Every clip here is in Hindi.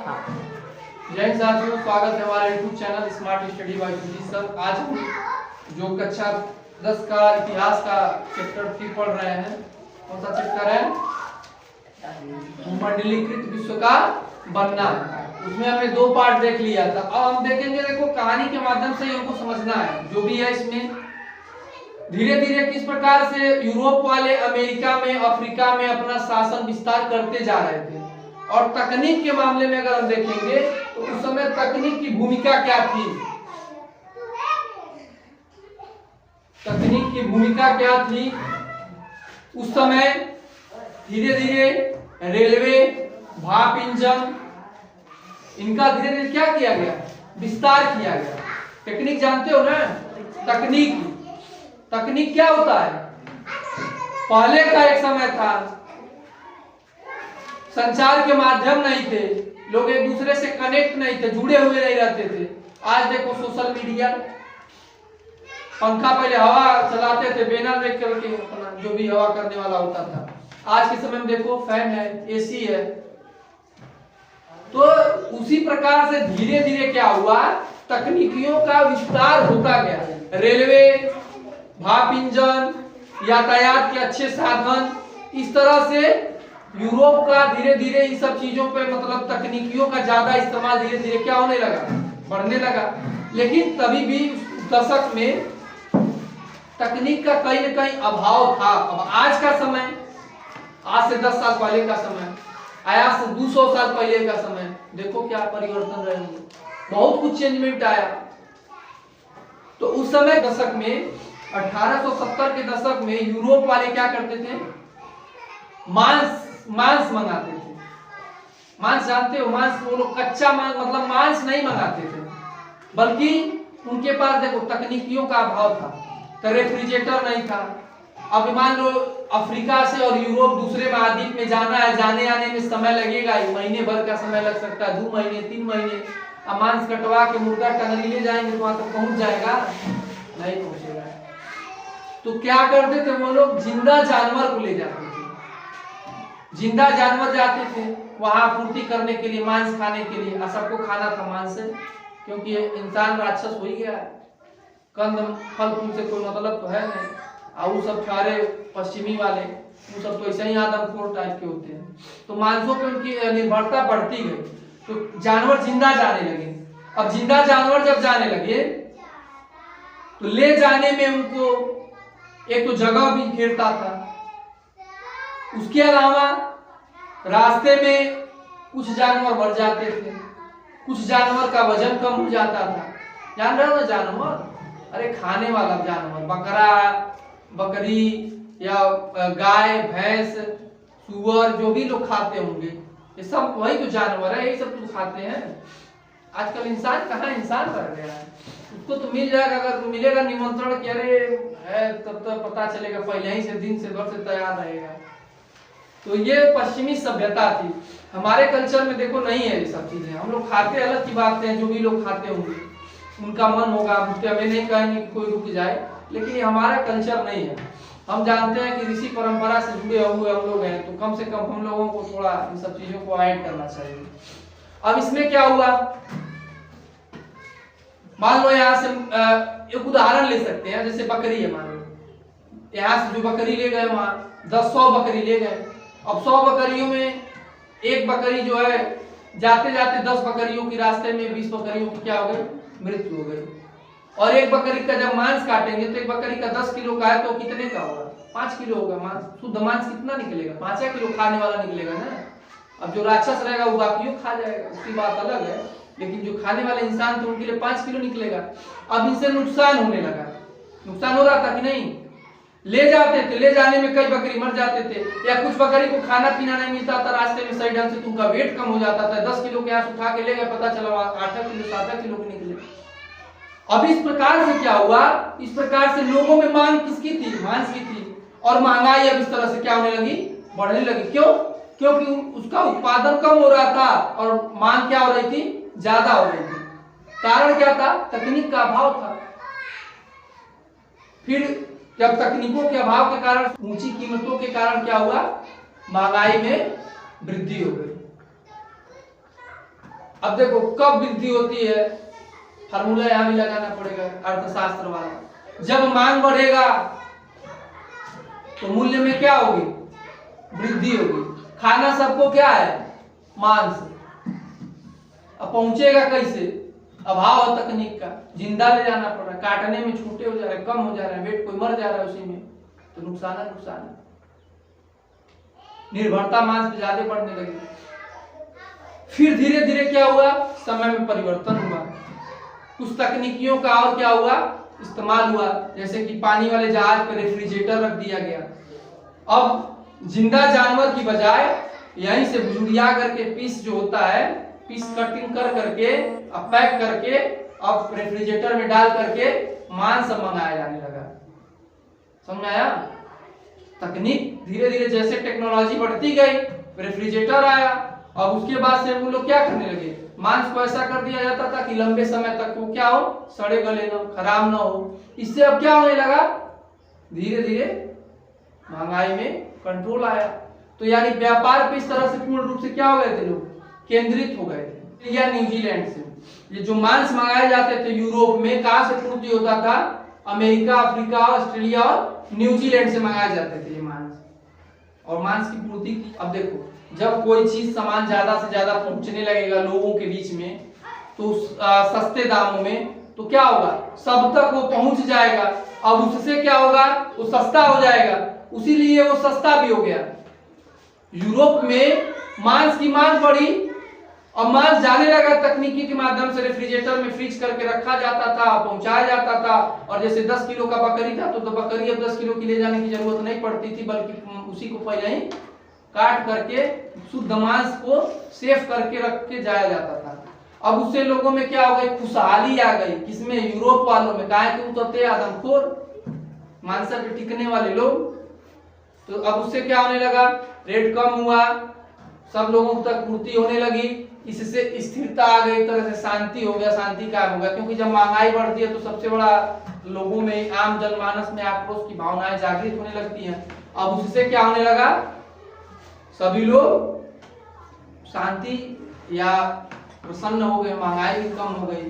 जय हिंद साथियों, स्वागत है हमारे YouTube channel smart study by Sujeet sir. आज हम जो कक्षा 10 का इतिहास का चैप्टर 3 पढ़ रहे हैं। कौन सा चैप्टर है? भूमंडलीकृत विश्व का बनना। उसमें हमने 2 पार्ट देख लिया था। अब हम देखेंगे, देखो कहानी के माध्यम से हमको समझना है जो भी है इसमें। धीरे धीरे किस प्रकार से यूरोप वाले अमेरिका में, अफ्रीका में अपना शासन विस्तार करते जा रहे थे। और तकनीक के मामले में अगर हम देखेंगे तो उस समय तकनीक की भूमिका क्या थी। तकनीक की भूमिका क्या थी उस समय? धीरे धीरे रेलवे, भाप इंजन, इनका धीरे धीरे क्या किया गया? विस्तार किया गया। टेक्निक जानते हो ना? तकनीक क्या होता है? पहले का एक समय था, संचार के माध्यम नहीं थे, लोग एक दूसरे से कनेक्ट नहीं थे, जुड़े हुए नहीं रहते थे। आज देखो सोशल मीडिया, पंखा पहले हवा चलाते थे बैनर देख करके, अपना जो भी हवा करने वाला होता था। आज के समय में देखो फैन है, एसी है। तो उसी प्रकार से धीरे धीरे क्या हुआ? तकनीकियों का विस्तार होता गया। रेलवे, भाप इंजन, यातायात के अच्छे साधन, इस तरह से यूरोप का धीरे धीरे इन सब चीजों पे मतलब तकनीकियों का ज्यादा इस्तेमाल धीरे धीरे क्या होने लगा? बढ़ने लगा। लेकिन तभी भी उस दशक में तकनीक का कहीं न कहीं अभाव था। अब आज का समय, आज से 10 साल पहले का समय, आज से 200 साल पहले का समय, देखो क्या परिवर्तन रहे होंगे। बहुत कुछ चेंजमेंट आया। तो उस समय दशक में 1870 के दशक में यूरोप वाले क्या करते थे? मांस मंगाते थे। मांस जानते हो? मांस, वो लोग कच्चा मांस, मतलब मांस नहीं मंगाते थे, बल्कि उनके पास देखो तकनीकियों का अभाव था। तो रेफ्रिजरेटर नहीं था। अब मान लो अफ्रीका से और यूरोप दूसरे महाद्वीप में जाना है, जाने आने में समय लगेगा, महीने भर का समय लग सकता है, 2 महीने 3 महीने। अब मांस कटवा के मुर्गा टंगरी ले जाएंगे तो वहां तक पहुंच जाएगा? नहीं पहुंचेगा। तो क्या करते थे वो लोग? जिंदा जानवर को ले जाते थे। जिंदा जानवर जाते थे वहां पूर्ति करने के लिए, मांस खाने के लिए। सबको खाना था मांस, क्योंकि इंसान राक्षस हो ही गया है। कंद फल फूल से कोई मतलब तो है नहीं। और वो सब सारे पश्चिमी वाले, वो सब तो ऐसे ही आदमखोर टाइप के होते हैं। तो मांसों पे उनकी निर्भरता बढ़ती गई। तो जानवर जिंदा जाने लगे। अब जिंदा जानवर जब जाने लगे तो ले जाने में उनको एक तो जगह भी घेरता था। उसके अलावा रास्ते में कुछ जानवर मर जाते थे, कुछ जानवर का वजन कम हो जाता था। जान रहे हो ना जानवर? अरे खाने वाला जानवर, बकरा, बकरी या गाय, भैंस, सुअर, जो भी लोग खाते होंगे, ये सब वही तो जानवर है, यही सब तो खाते हैं। आजकल इंसान कहाँ इंसान रह गया है। उसको तो मिल जाएगा, अगर मिलेगा निमंत्रण कि अरे है, तब तो पता चलेगा, पहले ही से दिन से भर से तैयार रहेगा। तो ये पश्चिमी सभ्यता थी। हमारे कल्चर में देखो नहीं है ये सब चीजें। हम लोग खाते अलग की बात है, जो भी लोग खाते होंगे उनका मन होगा, उसके हमें नहीं कहेंगे कि कोई रुक जाए, लेकिन ये हमारा कल्चर नहीं है। हम जानते हैं कि ऋषि परंपरा से जुड़े हुए हम लोग हैं, तो कम से कम हम लोगों को थोड़ा इन सब चीजों को ऐड करना चाहिए। अब इसमें क्या हुआ? मान लो यहाँ से एक उदाहरण ले सकते हैं, जैसे बकरी है। मान लो यहाँ से जो बकरी ले गए, वहां 100 बकरी ले गए। अब 100 बकरियों में एक बकरी जो है, जाते जाते 10 बकरियों की रास्ते में 20 बकरियों की क्या हो गई? मृत्यु हो गई। और एक बकरी का जब मांस काटेंगे तो एक बकरी का 10 किलो का है तो कितने का होगा? 5 किलो होगा मांस। शुद्ध मांस कितना निकलेगा? 5 किलो खाने वाला निकलेगा ना। अब जो राक्षस रहेगा वो बाकियों खा जाएगा, उसकी बात अलग है। लेकिन जो खाने वाले इंसान तो उनके लिए 5 किलो निकलेगा। अब इनसे नुकसान होने लगा। नुकसान हो रहा था कि नहीं? ले जाते थे, ले जाने में कई बकरी मर जाते थे, या कुछ बकरी को खाना पीना नहीं मिलता था रास्ते में सही ढंग से, तो उनका वेट कम हो जाता था। 10 किलो के आस उठा के ले गए, पता चला 8 किलो 7 किलो के निकले। अब इस प्रकार से क्या हुआ? इस प्रकार से लोगों में मांग किसकी थी? मांस की थी। और महंगाई अब इस तरह से क्या होने लगी? बढ़ने लगी। क्यों? क्योंकि उसका उत्पादन कम हो रहा था और मांग क्या हो रही थी? ज्यादा हो रही थी। कारण क्या था? तकनीक का अभाव था। फिर जब तकनीकों के अभाव के कारण, ऊंची कीमतों के कारण क्या हुआ? महंगाई में वृद्धि हो गई। अब देखो कब वृद्धि होती है, फार्मूला यहाँ भी लगाना पड़ेगा अर्थशास्त्र वाला। जब मांग बढ़ेगा तो मूल्य में क्या होगी, वृद्धि होगी। खाना सबको क्या है, मांस। अब पहुंचेगा कैसे, अभाव है तकनीक का, जिंदा ले जाना पड़ रहा है, काटने में छोटे हो जा रहे हैं, कम हो जा रहे हैं, वेट कोई मर जा रहा है उसी में, तो नुकसान है, नुकसान है। निर्भरता मांस पे ज्यादा पड़ने लगी। फिर धीरे धीरे क्या हुआ, समय में परिवर्तन हुआ, कुछ तकनीकियों का और क्या हुआ, इस्तेमाल हुआ। जैसे कि पानी वाले जहाज पर रेफ्रिजरेटर रख दिया गया। अब जिंदा जानवर की बजाय यहीं से बुजुर्गिया करके पीस जो होता है, पीस कटिंग कर करके अब पैक करके अब रेफ्रिजरेटर में डाल करके मांस मंगाया जाने लगा। समझ में आया? तकनीक धीरे धीरे जैसे टेक्नोलॉजी बढ़ती गई, रेफ्रिजरेटर आया। अब उसके बाद से वो लोग क्या करने लगे, मांस को ऐसा कर दिया जाता था कि लंबे समय तक वो क्या हो, सड़े गले ना, खराब ना हो। इससे अब क्या होने लगा, धीरे धीरे महंगाई में कंट्रोल आया। तो यानी व्यापार पे इस तरह से पूर्ण रूप से क्या हो गए थे, लोग केंद्रित हो गए थे। या न्यूजीलैंड से ये जो मांस मंगाए जाते थे यूरोप में, कहां से पूर्ति होता था, अमेरिका, अफ्रीका, ऑस्ट्रेलिया और न्यूजीलैंड से मंगाए जाते थे ये मांस, और मांस की पूर्ति की। अब देखो जब कोई चीज सामान ज्यादा से ज्यादा पहुंचने लगेगा लोगों के बीच में, तो सस्ते दामों में, तो क्या होगा, सब तक वो पहुंच जाएगा। अब उससे क्या होगा, वो सस्ता हो जाएगा, उसीलिए वो सस्ता भी हो गया। यूरोप में मांस की मांग बढ़ी और मांस जाने लगा तकनीकी के माध्यम से, रेफ्रिजरेटर में फ्रीज करके रखा जाता था, पहुंचाया जाता था। और जैसे 10 किलो का बकरी था तो बकरी अब 10 किलो की ले जाने की जरूरत नहीं पड़ती थी, बल्कि उसी को पहले ही काट करके शुद्ध मांस को सेफ करके रख के जाया जाता था। अब उससे लोगों में क्या हो गई, खुशहाली आ गई। किसमें, यूरोप वालों में। काहे कि वो तो आदमखोर मांस पे टिकने वाले लोग। तो अब उससे क्या होने लगा, रेट कम हुआ, सब लोगों तक पूर्ति होने लगी, इससे स्थिरता आ गई, एक तरह से शांति हो गया। शांति का हो गया क्योंकि जब महंगाई बढ़ती है तो सबसे बड़ा लोगों में, आम जनमानस में आक्रोश की भावनाएं जागृत होने लगती हैं। अब उससे क्या होने लगा, सभी लोग शांति या प्रसन्न हो गए, महंगाई भी कम हो गई।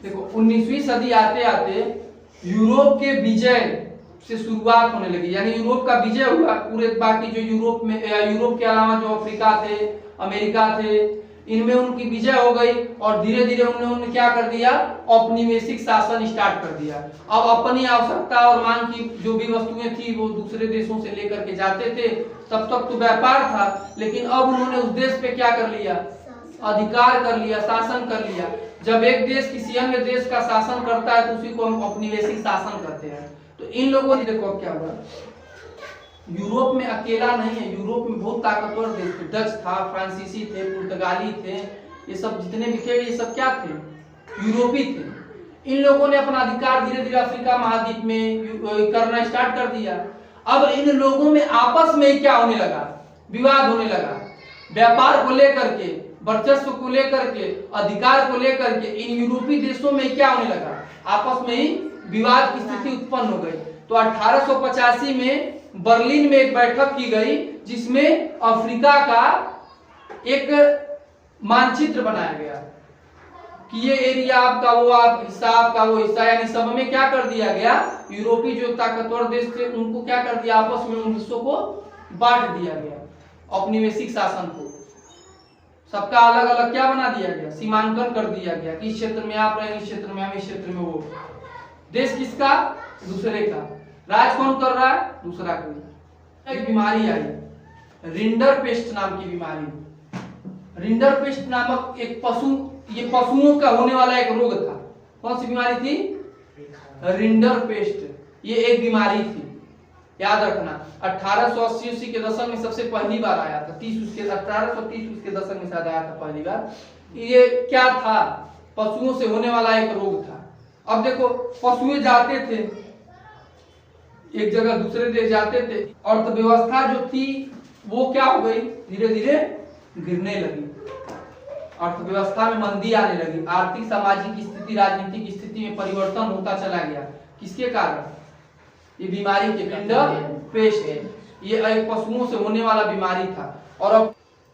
देखो 19वीं सदी आते आते यूरोप के विजय से शुरुआत होने लगी, यानी यूरोप का विजय हुआ। पूरे बाकी जो यूरोप में, यूरोप के अलावा जो अफ्रीका थे, अमेरिका थे, इनमें उनकी विजय हो गई। और धीरे धीरे उन्होंने क्या कर दिया, औपनिवेशिक शासन स्टार्ट कर दिया। अब अपनी आवश्यकता और मांग की जो भी वस्तुएं थी वो दूसरे देशों से लेकर के जाते थे। तब तक तो व्यापार था, लेकिन अब उन्होंने उस देश पे क्या कर लिया, अधिकार कर लिया, शासन कर लिया। जब एक देश किसी अन्य देश का शासन करता है तो उसी को हम औपनिवेशिक शासन कहते हैं। तो इन लोगों ने देखो क्या हुआ, यूरोप में अकेला नहीं है, यूरोप में बहुत ताकतवर देश थे। डच था, फ्रांसीसी थे, पुर्तगाली थे, ये सब जितने भी थे ये सब क्या थे, यूरोपी थे। इन लोगों ने अपना अधिकार धीरे धीरे अफ्रीका महाद्वीप में करना स्टार्ट कर दिया। अब इन लोगों में आपस में क्या होने लगा, विवाद होने लगा। व्यापार को लेकर के, वर्चस्व को लेकर के, अधिकार को लेकर के इन यूरोपीय देशों में क्या होने लगा, आपस में ही विवाद की स्थिति उत्पन्न हो गई। तो 1885 में बर्लिन में एक बैठक की गई जिसमें अफ्रीका का एक मानचित्र बनाया गया कि ये एरिया आपका, वो आप हिस्सा, आपका वो हिस्सा, यानी सब में क्या कर दिया गया, यूरोपीय जो ताकतवर देश थे उनको क्या कर दिया, आपस में उन हिस्सों को बांट दिया गया। औपनिवेशिक शासन को सबका अलग अलग क्या बना दिया गया, सीमांकन कर दिया गया कि इस क्षेत्र में आप रहे, इस क्षेत्र में हम, इस क्षेत्र में वो। देश किसका, दूसरे का। राज कौन कर रहा है, दूसरा कोई। एक बीमारी आई, रिंडरपेस्ट नाम की बीमारी। रिंडरपेस्ट नामक एक पशु, ये पशुओं का होने वाला एक रोग था। कौन सी बीमारी थी, रिंडरपेस्ट। ये एक बीमारी थी, याद रखना। 1880 के दशक में सबसे पहली बार आया था। 1830 उसके दशक में शायद आया था पहली बार। ये क्या था, पशुओं से होने वाला एक रोग था। अब देखो पशुएं जाते थे एक जगह दूसरे देश जाते थे, अर्थव्यवस्था जो थी वो क्या हो गई, धीरे धीरे गिरने लगी। अर्थव्यवस्था में मंदी आने लगी, आर्थिक सामाजिक स्थिति, राजनीतिक स्थिति में परिवर्तन होता चला गया। किसके कारण, ये बीमारी के, रिंडरपेस्ट। ये एक पशुओं से होने वाला बीमारी था। और अब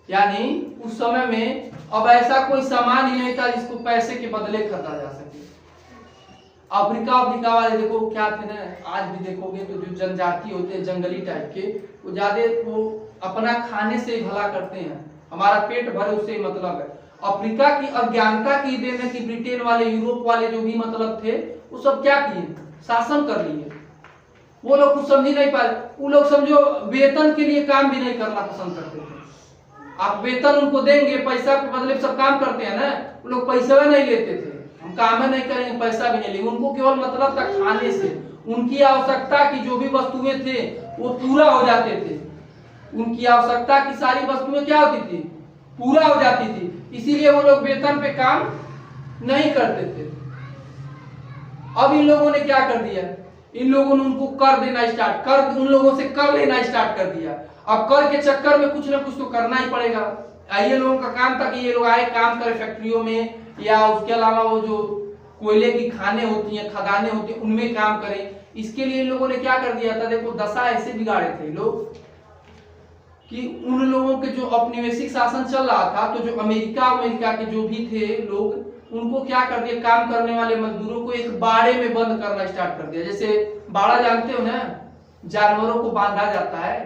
यानी उस समय में अब ऐसा कोई सामान ही नहीं था जिसको पैसे के बदले खरीदा जा सके। अफ्रीका वाले देखो क्या थे ना, आज भी देखोगे तो जो जनजाति होते हैं जंगली टाइप के, वो ज्यादा वो अपना खाने से ही भला करते हैं, हमारा पेट भरे उससे ही मतलब है। अफ्रीका की अज्ञानता की देन है कि ब्रिटेन वाले, यूरोप वाले जो भी मतलब थे, वो सब क्या किए, शासन कर लिए। वो लोग कुछ समझ ही नहीं पाए। वो लोग समझो वेतन के लिए काम भी नहीं करना पसंद करते थे। आप वेतन उनको देंगे, पैसा के बदले सब काम करते हैं ना, वो लोग पैसा नहीं लेते थे, हम काम नहीं करेंगे, पैसा भी नहीं लेंगे। उनको केवल मतलब था खाने से, उनकी आवश्यकता की जो भी वस्तुएं थे वो पूरा हो जाते थे। उनकी आवश्यकता की सारी वस्तुएं क्या होती थी, पूरा हो जाती थी, इसीलिए वो लोग वेतन पे काम नहीं करते थे। अब इन लोगों ने क्या कर दिया, इन लोगों ने उनको कर देना स्टार्ट कर, उन लोगों से कर लेना स्टार्ट कर दिया। अब कर के चक्कर में कुछ ना कुछ तो करना ही पड़ेगा। ये लोगों का काम था कि ये लोग आए काम करें फैक्ट्रियों में, या उसके अलावा वो जो कोयले की खाने होती हैं, खदानें होती हैं, उनमें काम करें। इसके लिए इन लोगों ने क्या कर दिया था, देखो दशा ऐसे बिगाड़े थे लोग कि उन लोगों के जो औपनिवेशिक शासन चल रहा था, तो जो अमेरिका के जो भी थे लोग, उनको क्या कर दिया, काम करने वाले मजदूरों को एक बाड़े में बंद करना स्टार्ट कर दिया। जैसे बाड़ा जानते हो ना, जानवरों को बांधा जाता है,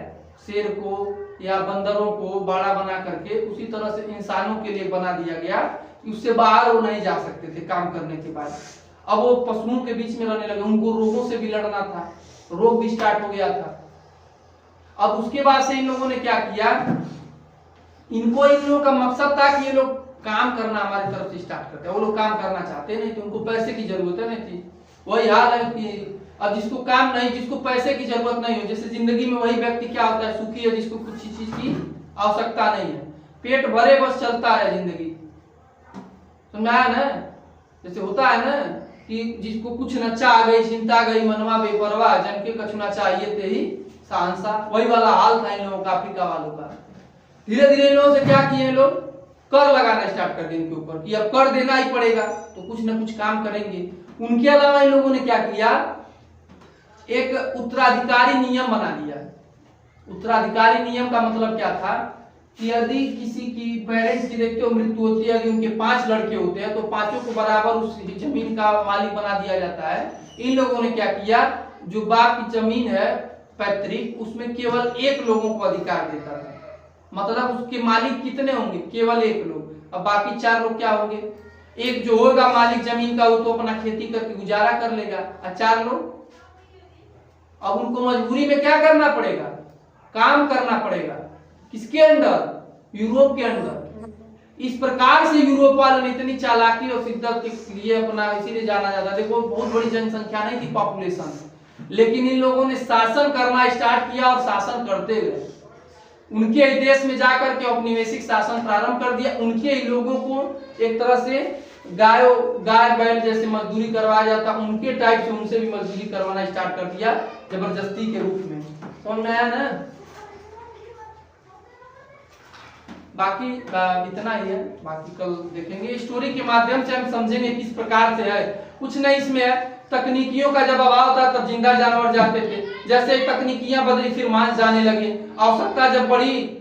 शेर को या बंदरों को बाड़ा बना करके, उसी तरह से इंसानों के लिए बना दिया गया कि उससे बाहर वो नहीं जा सकते थे काम करने के बाद। अब वो पशुओं के बीच में रहने लगे, उनको रोगों से भी लड़ना था, रोग भी स्टार्ट हो गया था। अब उसके बाद से इन लोगों ने क्या किया, इन लोगों का मकसद था कि ये लोग काम करना हमारी तरफ से स्टार्ट करते हैं। वो लोग काम करना चाहते नहीं थे, उनको पैसे की जरूरत नहीं थी। वही हाल है कि अब जिसको काम नहीं, जिसको पैसे की जरूरत नहीं हो, जैसे जिंदगी में वही व्यक्ति क्या होता है, सुखी है जिसको कुछ चीज की आवश्यकता नहीं है, पेट भरे बस चलता है जिंदगी, समझाया ना। जैसे होता है ना कि जिसको कुछ नचा आ गई, चिंता आ गई, मनवा बेपरवाह, जन के कछु ना चाहिए थे ही सांसा, वही वाला हाल था इन लोगों का, अफ्रीका वालों का। धीरे धीरे इन लोगों से क्या किए लोग, कर लगाना स्टार्ट कर दिए इनके ऊपर कि अब कर देना ही पड़ेगा, तो कुछ ना कुछ काम करेंगे। उनके अलावा इन लोगों ने क्या किया, एक उत्तराधिकारी नियम बना दिया। उत्तराधिकारी नियम का मतलब क्या था कि यदि किसी की पेरेंट्स की देखते हो मृत्यु होती है, यदि उनके 5 लड़के होते हैं तो पांचों को बराबर उस जमीन का मालिक बना दिया जाता है। इन लोगों ने क्या किया, जो बाप की जमीन है पैतृक, उसमें केवल 1 लोगों को अधिकार देता था। मतलब उसके मालिक कितने होंगे, केवल 1 लोग, अब बाकी 4 लोग क्या होंगे, एक जो होगा मालिक जमीन का वो तो अपना खेती करके गुजारा कर लेगा, और 4 लोग अब उनको मजबूरी में क्या करना पड़ेगा, काम करना पड़ेगा। किसके अंडर, यूरोप के अंडर। इस प्रकार से यूरोप वालों ने इतनी चालाकी और शिद्दत के लिए अपना, इसीलिए जाना जाता है। देखो बहुत बड़ी जनसंख्या नहीं थी, पॉपुलेशन, लेकिन इन लोगों ने शासन करना स्टार्ट किया और शासन करते गए। उनके ही देश में जाकर के औपनिवेशिक शासन प्रारंभ कर दिया। उनके ही लोगों को एक तरह से गाय बैल जैसे मजदूरी करवाया जाता, उनके टाइप से उनसे भी मजदूरी करवाना स्टार्ट कर दिया जबरदस्ती के रूप में। समझ में आया ना। बाकी इतना ही है, बाकी कल देखेंगे। स्टोरी के माध्यम से हम समझेंगे किस प्रकार से है। कुछ नहीं इसमें है, तकनीकियों का जब अभाव था तब जिंदा जानवर जाते थे, जैसे तकनीकियां बदली फिर मांस जाने लगे, आवश्यकता जब बढ़ी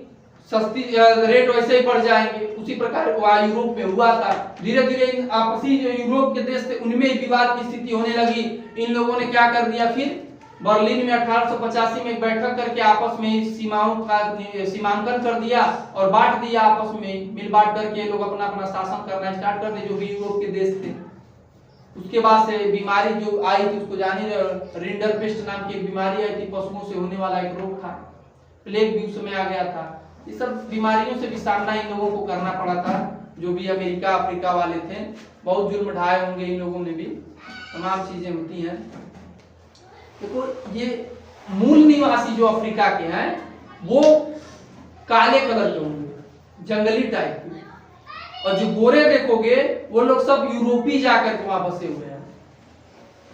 सस्ती रेट वैसे ही बढ़ जाएंगे। उसी प्रकार यूरोप में हुआ था। धीरे धीरे आपसी जो यूरोप के देश थे उनमें विवाद की स्थिति होने लगी। इन लोगों ने क्या कर दिया, फिर बर्लिन में 1885 में बैठक करके आपस में सीमाओं का सीमांकन कर दिया और बांट दिया, आपस में मिल बांट करके लोग अपना अपना शासन करना स्टार्ट कर दिए जो भी यूरोप के देश थे। उसके बाद से बीमारी जो आई थी उसको जानिए, रिंडर पेस्ट नाम की एक बीमारी आई थी, पशुओं से होने वाला एक रोग था। प्लेग भी उस समय आ गया था। ये सब बीमारियों से भी सामना इन लोगों को करना पड़ा था, जो भी अमेरिका अफ्रीका वाले थे। बहुत जुर्म ढाए होंगे इन लोगों ने भी, तमाम चीजें होती हैं। देखो ये मूल निवासी जो अफ्रीका के हैं वो काले कलर के होंगे, जंगली टाइप के, और जो गोरे देखोगे वो लोग सब यूरोपी जाकर के वहां बसे हुए हैं।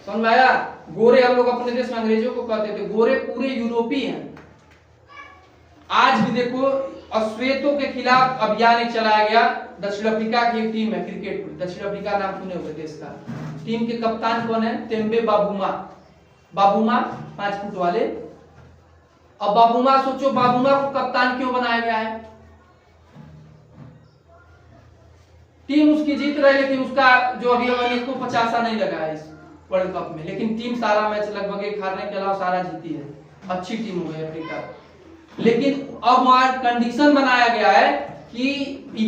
समझ में आया। गोरे हम लोग अपने देश में अंग्रेजों को कहते थे, गोरे पूरे यूरोपी हैं। आज भी देखो अश्वेतों के खिलाफ अभियान एक चलाया गया। दक्षिण अफ्रीका की एक टीम है क्रिकेट में, दक्षिण अफ्रीका नाम सुने होंगे देश का। टीम के कप्तान कौन है, तेम्बे बाबूमा। बाबूमा 5 फुट वाले। अब बाबूमा, सोचो बाबूमा को कप्तान क्यों बनाया गया है। टीम उसकी जीत रही, लेकिन उसका जो अभी इसको 50 नहीं लगा है इस वर्ल्ड कप में, लेकिन टीम सारा मैच लगभग एक हारने के अलावा सारा जीती है, अच्छी टीम हो गई अफ्रीका। लेकिन अब वहां कंडीशन बनाया गया है कि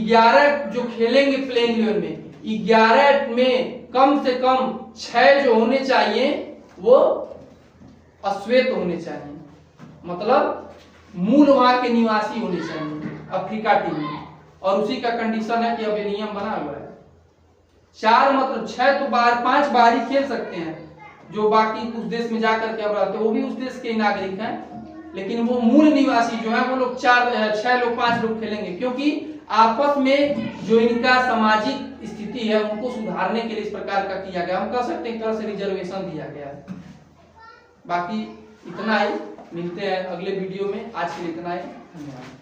11 जो खेलेंगे प्लेइंग 11 में, 11 में कम से कम 6 जो होने चाहिए वो अश्वेत होने चाहिए, मतलब मूल वहां के निवासी होने चाहिए अफ्रीका टीम में। और उसी का कंडीशन है कि अब ये नियम बना हुआ है 4 मतलब 6 तो बाहर 5 बाहर ही खेल सकते हैं, जो बाकी उस देश में जाकर के अब रहते हैं वो भी उस देश के नागरिक हैं, लेकिन वो मूल निवासी जो है वो लोग 6 लोग 5 लोग खेलेंगे, क्योंकि आपस में जो इनका सामाजिक स्थिति है उनको सुधारने के लिए इस प्रकार का किया गया, हम कह सकते हैं एक तरह से रिजर्वेशन दिया गया है। बाकी इतना ही, मिलते हैं अगले वीडियो में, आज के लिए इतना ही, धन्यवाद।